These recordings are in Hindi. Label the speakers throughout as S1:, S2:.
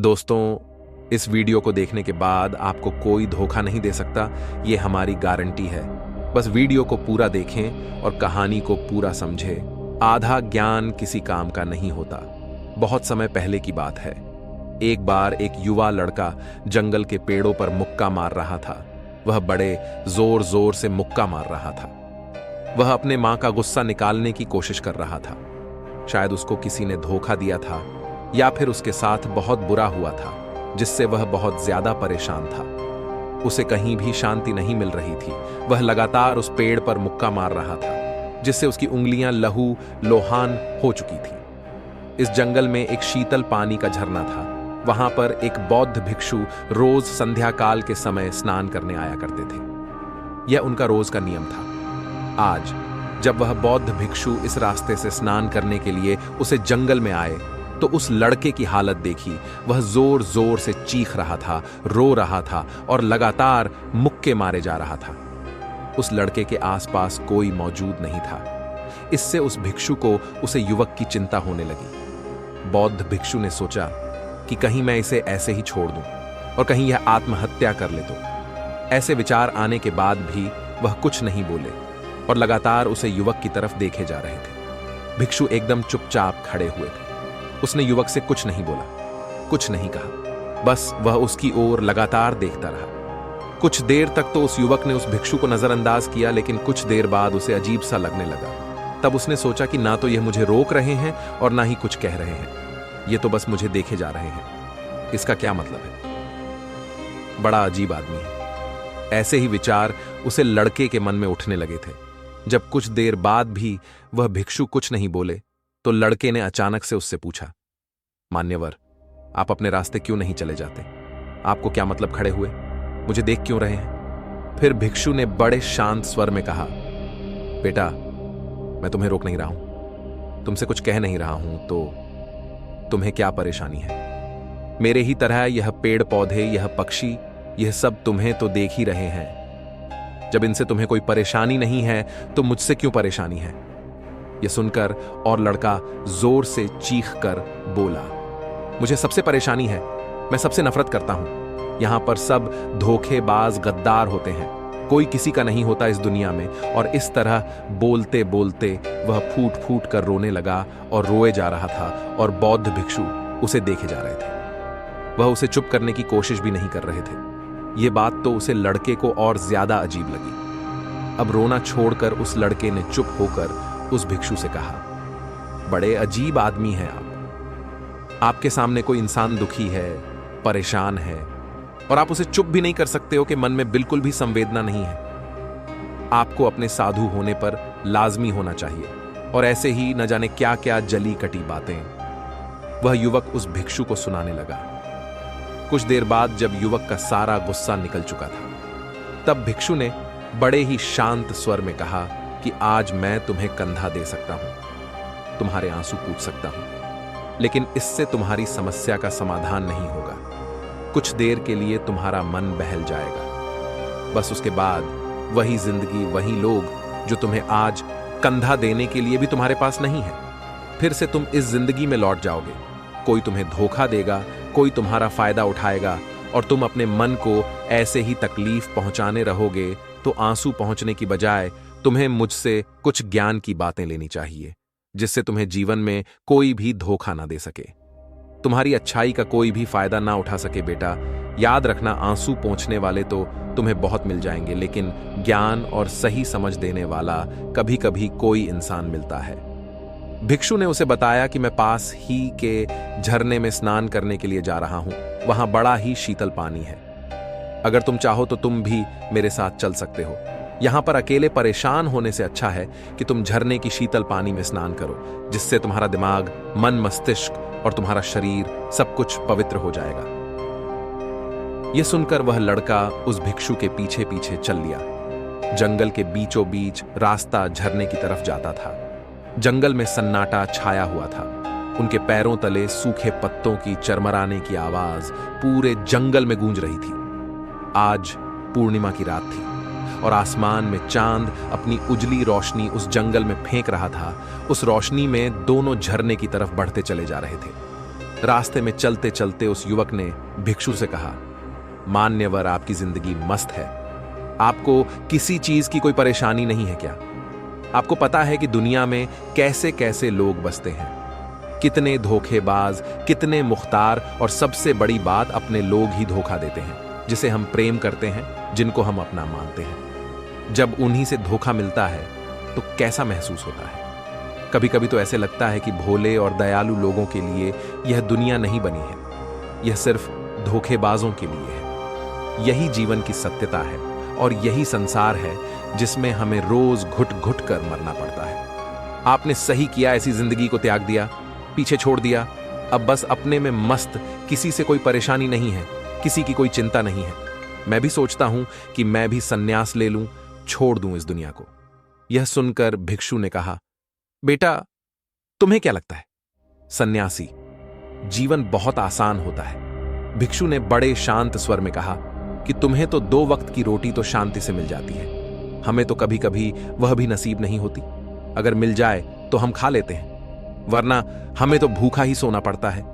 S1: दोस्तों, इस वीडियो को देखने के बाद आपको कोई धोखा नहीं दे सकता, ये हमारी गारंटी है। बस वीडियो को पूरा देखें और कहानी को पूरा समझें। आधा ज्ञान किसी काम का नहीं होता। बहुत समय पहले की बात है। एक बार एक युवा लड़का जंगल के पेड़ों पर मुक्का मार रहा था। वह बड़े जोर जोर से मुक्का मार रहा था। वह अपने मां का गुस्सा निकालने की कोशिश कर रहा था। शायद उसको किसी ने धोखा दिया था या फिर उसके साथ बहुत बुरा हुआ था, जिससे वह बहुत ज्यादा परेशान था। उसे कहीं भी शांति नहीं मिल रही थी। वह लगातार उस पेड़ पर मुक्का मार रहा था, जिससे उसकी उंगलियां लहू लोहान हो चुकी थी। इस जंगल में एक शीतल पानी का झरना था। वहां पर एक बौद्ध भिक्षु रोज संध्या काल के समय स्नान करने आया करते थे। यह उनका रोज का नियम था। आज जब वह बौद्ध भिक्षु इस रास्ते से स्नान करने के लिए उसे जंगल में आए, तो उस लड़के की हालत देखी। वह जोर जोर से चीख रहा था, रो रहा था और लगातार मुक्के मारे जा रहा था। उस लड़के के आसपास कोई मौजूद नहीं था। इससे उस भिक्षु को उसे युवक की चिंता होने लगी। बौद्ध भिक्षु ने सोचा कि कहीं मैं इसे ऐसे ही छोड़ दूं और कहीं यह आत्महत्या कर ले तो। ऐसे विचार आने के बाद भी वह कुछ नहीं बोले और लगातार उसे युवक की तरफ देखे जा रहे थे। भिक्षु एकदम चुपचाप खड़े हुए थे। उसने युवक से कुछ नहीं बोला, कुछ नहीं कहा। बस वह उसकी ओर लगातार देखता रहा। कुछ देर तक तो उस युवक ने उस भिक्षु को नजरअंदाज किया, लेकिन कुछ देर बाद उसे अजीब सा लगने लगा। तब उसने सोचा कि ना तो यह मुझे रोक रहे हैं और ना ही कुछ कह रहे हैं। ये तो बस मुझे देखे जा रहे हैं। इसका क्या मतलब है? बड़ा अजीब आदमी है। ऐसे ही विचार उसे लड़के के मन में उठने लगे थे। जब कुछ देर बाद भी वह भिक्षु कुछ नहीं बोले, तो लड़के ने अचानक से उससे पूछा, मान्यवर, आप अपने रास्ते क्यों नहीं चले जाते? आपको क्या मतलब खड़े हुए? मुझे देख क्यों रहे हैं? फिर भिक्षु ने बड़े शांत स्वर में कहा, बेटा, मैं तुम्हें रोक नहीं रहा हूं, तुमसे कुछ कह नहीं रहा हूं, तो तुम्हें क्या परेशानी है? मेरे ही तरह यह पेड़ पौधे, यह पक्षी, यह सब तुम्हें तो देख ही रहे हैं। जब इनसे तुम्हें कोई परेशानी नहीं है, तो मुझसे क्यों परेशानी है? यह सुनकर और लड़का जोर से चीख कर बोला, मुझे सबसे परेशानी है। मैं सबसे नफरत करता हूं। यहां पर सब धोखेबाज गद्दार होते हैं। कोई किसी का नहीं होता इस दुनिया में। और इस तरह बोलते बोलते वह फूट फूट कर रोने लगा और रोए जा रहा था, और बौद्ध भिक्षु उसे देखे जा रहे थे। वह उसे चुप करने की कोशिश भी नहीं कर रहे थे। यह बात तो उसे लड़के को और ज्यादा अजीब लगी। अब रोना छोड़कर उस लड़के ने चुप होकर उस भिक्षु से कहा, बड़े अजीब आदमी हैं आप। आपके सामने कोई इंसान दुखी है, परेशान है, और आप उसे चुप भी नहीं कर सकते हो कि मन में बिल्कुल भी संवेदना नहीं है। आपको अपने साधु होने पर लाजमी होना चाहिए, और ऐसे ही न जाने क्या क्या जली कटी बातें वह युवक उस भिक्षु को सुनाने लगा। कुछ देर बाद जब युवक का सारा गुस्सा निकल चुका था, तब भिक्षु ने बड़े ही शांत स्वर में कहा कि आज मैं तुम्हें कंधा दे सकता हूं, तुम्हारे आंसू पूछ सकता हूं, लेकिन इससे तुम्हारी समस्या का समाधान नहीं होगा। कुछ देर के लिए तुम्हारा मन बहल जाएगा। बस उसके बाद वही जिंदगी, वही लोग जो तुम्हें आज कंधा देने के लिए भी तुम्हारे पास नहीं है। फिर से तुम इस जिंदगी में लौट जाओगे। कोई तुम्हें धोखा देगा, कोई तुम्हारा फायदा उठाएगा, और तुम अपने मन को ऐसे ही तकलीफ पहुंचाने रहोगे। तो आंसू पहुंचने की बजाय तुम्हें मुझसे कुछ ज्ञान की बातें लेनी चाहिए, जिससे तुम्हें जीवन में कोई भी धोखा ना दे सके, तुम्हारी अच्छाई का कोई भी फायदा ना उठा सके। बेटा, याद रखना, आंसू पोंछने वाले तो तुम्हें बहुत मिल जाएंगे, लेकिन ज्ञान और सही समझ देने वाला कभी कभी कोई इंसान मिलता है। भिक्षु ने उसे बताया कि मैं पास ही के झरने में स्नान करने के लिए जा रहा हूं। वहां बड़ा ही शीतल पानी है। अगर तुम चाहो तो तुम भी मेरे साथ चल सकते हो। यहां पर अकेले परेशान होने से अच्छा है कि तुम झरने की शीतल पानी में स्नान करो, जिससे तुम्हारा दिमाग, मन, मस्तिष्क और तुम्हारा शरीर सब कुछ पवित्र हो जाएगा। यह सुनकर वह लड़का उस भिक्षु के पीछे पीछे चल लिया। जंगल के बीचों बीच रास्ता झरने की तरफ जाता था। जंगल में सन्नाटा छाया हुआ था। उनके पैरों तले सूखे पत्तों की चरमराने की आवाज पूरे जंगल में गूंज रही थी। आज पूर्णिमा की रात थी और आसमान में चांद अपनी उजली रोशनी उस जंगल में फेंक रहा था। उस रोशनी में दोनों झरने की तरफ बढ़ते चले जा रहे थे। रास्ते में चलते चलते उस युवक ने भिक्षु से कहा, मान्यवर, आपकी जिंदगी मस्त है। आपको किसी चीज की कोई परेशानी नहीं है क्या? आपको पता है कि दुनिया में कैसे कैसे लोग बसते हैं, कितने धोखेबाज, कितने मुख्तार, और सबसे बड़ी बात, अपने लोग ही धोखा देते हैं जिसे हम प्रेम करते हैं, जिनको हम अपना मानते हैं। जब उन्हीं से धोखा मिलता है तो कैसा महसूस होता है? कभी कभी तो ऐसे लगता है कि भोले और दयालु लोगों के लिए यह दुनिया नहीं बनी है, यह सिर्फ धोखेबाजों के लिए है। यही जीवन की सत्यता है और यही संसार है जिसमें हमें रोज घुट घुट कर मरना पड़ता है। आपने सही किया, ऐसी जिंदगी को त्याग दिया, पीछे छोड़ दिया। अब बस अपने में मस्त, किसी से कोई परेशानी नहीं है, किसी की कोई चिंता नहीं है। मैं भी सोचता हूं कि मैं भी सन्यास ले लूं, छोड़ दूं इस दुनिया को। यह सुनकर भिक्षु ने कहा, बेटा, तुम्हें क्या लगता है? सन्यासी, जीवन बहुत आसान होता है। भिक्षु ने बड़े शांत स्वर में कहा कि तुम्हें तो 2 वक्त की रोटी तो शांति से मिल जाती है, हमें तो कभी कभी वह भी नसीब नहीं होती। अगर मिल जाए तो हम खा लेते हैं, वरना हमें तो भूखा ही सोना पड़ता है।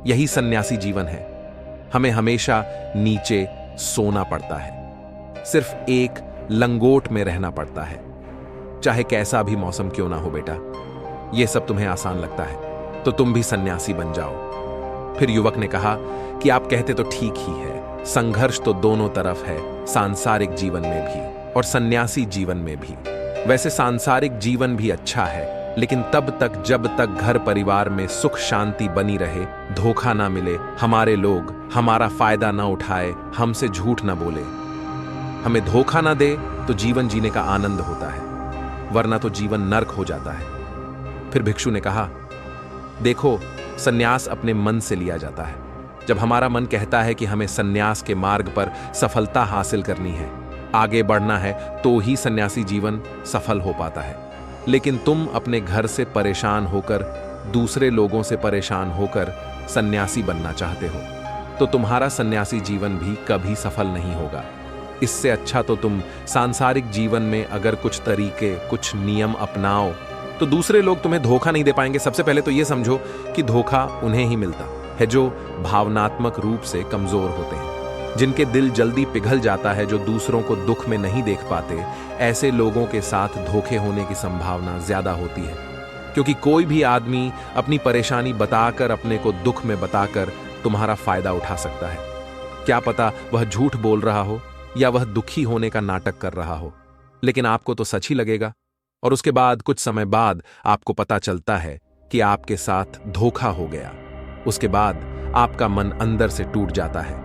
S1: यही सन्यासी जीवन है, हमें हमेशा नीचे सोना पड़ता है, सिर्फ एक लंगोट में रहना पड़ता है, चाहे कैसा भी मौसम क्यों ना हो। बेटा, यह सब तुम्हें आसान लगता है तो तुम भी सन्यासी बन जाओ। फिर युवक ने कहा कि आप कहते तो ठीक ही है, संघर्ष तो दोनों तरफ है, सांसारिक जीवन में भी और सन्यासी जीवन में भी। वैसे सांसारिक जीवन भी अच्छा है, लेकिन तब तक जब तक घर परिवार में सुख शांति बनी रहे, धोखा ना मिले, हमारे लोग हमारा फायदा ना उठाए, हमसे झूठ ना बोले, हमें धोखा ना दे, तो जीवन जीने का आनंद होता है, वरना तो जीवन नर्क हो जाता है। फिर भिक्षु ने कहा, देखो, सन्यास अपने मन से लिया जाता है। जब हमारा मन कहता है कि हमें सन्यास के मार्ग पर सफलता हासिल करनी है, आगे बढ़ना है, तो ही सन्यासी जीवन सफल हो पाता है। लेकिन तुम अपने घर से परेशान होकर, दूसरे लोगों से परेशान होकर सन्यासी बनना चाहते हो, तो तुम्हारा सन्यासी जीवन भी कभी सफल नहीं होगा। इससे अच्छा तो तुम सांसारिक जीवन में अगर कुछ तरीके, कुछ नियम अपनाओ, तो दूसरे लोग तुम्हें धोखा नहीं दे पाएंगे। सबसे पहले तो यह समझो कि धोखा उन्हें ही मिलता है जो भावनात्मक रूप से कमजोर होते हैं, जिनके दिल जल्दी पिघल जाता है, जो दूसरों को दुख में नहीं देख पाते। ऐसे लोगों के साथ धोखे होने की संभावना ज्यादा होती है, क्योंकि कोई भी आदमी अपनी परेशानी बताकर, अपने को दुख में बताकर तुम्हारा फायदा उठा सकता है। क्या पता वह झूठ बोल रहा हो या वह दुखी होने का नाटक कर रहा हो, लेकिन आपको तो सच ही लगेगा। और उसके बाद कुछ समय बाद आपको पता चलता है कि आपके साथ धोखा हो गया। उसके बाद आपका मन अंदर से टूट जाता है।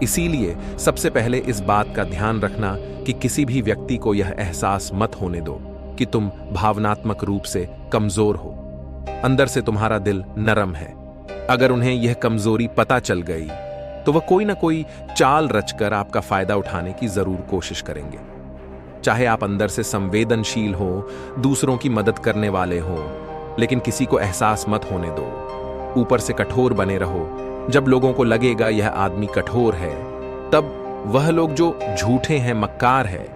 S1: इसीलिए सबसे पहले इस बात का ध्यान रखना कि किसी भी व्यक्ति को यह एहसास मत होने दो कि तुम भावनात्मक रूप से कमजोर हो। अंदर से तुम्हारा दिल नरम है। अगर उन्हें यह कमजोरी पता चल गई तो वह कोई ना कोई चाल रचकर आपका फायदा उठाने की जरूर कोशिश करेंगे। चाहे आप अंदर से संवेदनशील हो, दूसरों की मदद करने वाले हो, लेकिन किसी को एहसास मत होने दो। ऊपर से कठोर बने रहो। जब लोगों को लगेगा यह आदमी कठोर है, तब वह लोग जो झूठे हैं, मक्कार है,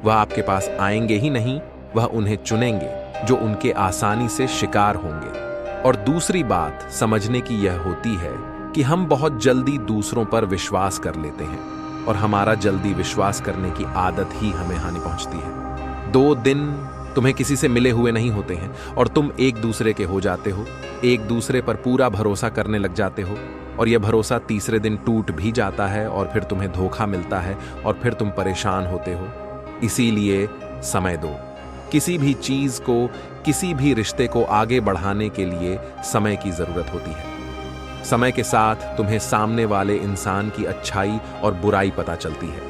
S1: वह आपके पास आएंगे ही नहीं, वह उन्हें चुनेंगे जो उनके आसानी से शिकार होंगे। और दूसरी बात समझने की यह होती है कि हम बहुत जल्दी दूसरों पर विश्वास कर लेते हैं, और हमारा जल्दी विश्वास करने की आदत ही हमें हानि पहुंचती है। 2 दिन तुम्हें किसी से मिले हुए नहीं होते हैं और तुम एक दूसरे के हो जाते हो, एक दूसरे पर पूरा भरोसा करने लग जाते हो, और यह भरोसा तीसरे दिन टूट भी जाता है और फिर तुम्हें धोखा मिलता है और फिर तुम परेशान होते हो। इसीलिए समय दो। किसी भी चीज को, किसी भी रिश्ते को आगे बढ़ाने के लिए समय की जरूरत होती है। समय के साथ तुम्हें सामने वाले इंसान की अच्छाई और बुराई पता चलती है।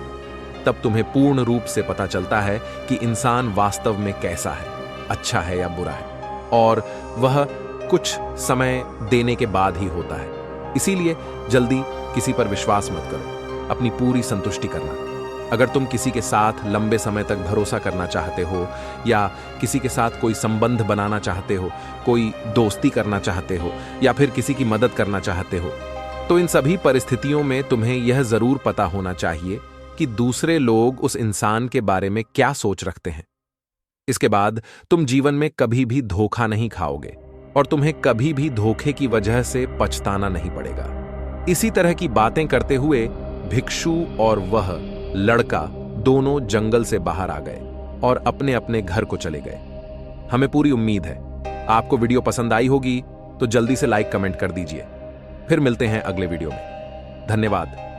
S1: तब तुम्हें पूर्ण रूप से पता चलता है कि इंसान वास्तव में कैसा है, अच्छा है या बुरा है, और वह कुछ समय देने के बाद ही होता है। इसीलिए जल्दी किसी पर विश्वास मत करो, अपनी पूरी संतुष्टि करना। अगर तुम किसी के साथ लंबे समय तक भरोसा करना चाहते हो, या किसी के साथ कोई संबंध बनाना चाहते हो, कोई दोस्ती करना चाहते हो, या फिर किसी की मदद करना चाहते हो, तो इन सभी परिस्थितियों में तुम्हें यह जरूर पता होना चाहिए कि दूसरे लोग उस इंसान के बारे में क्या सोच रखते हैं। इसके बाद तुम जीवन में कभी भी धोखा नहीं खाओगे। और तुम्हें कभी भी धोखे की वजह से पछताना नहीं पड़ेगा। इसी तरह की बातें करते हुए भिक्षु और वह लड़का दोनों जंगल से बाहर आ गए और अपने अपने घर को चले गए। हमें पूरी उम्मीद है आपको वीडियो पसंद आई होगी, तो जल्दी से लाइक कमेंट कर दीजिए। फिर मिलते हैं अगले वीडियो में। धन्यवाद।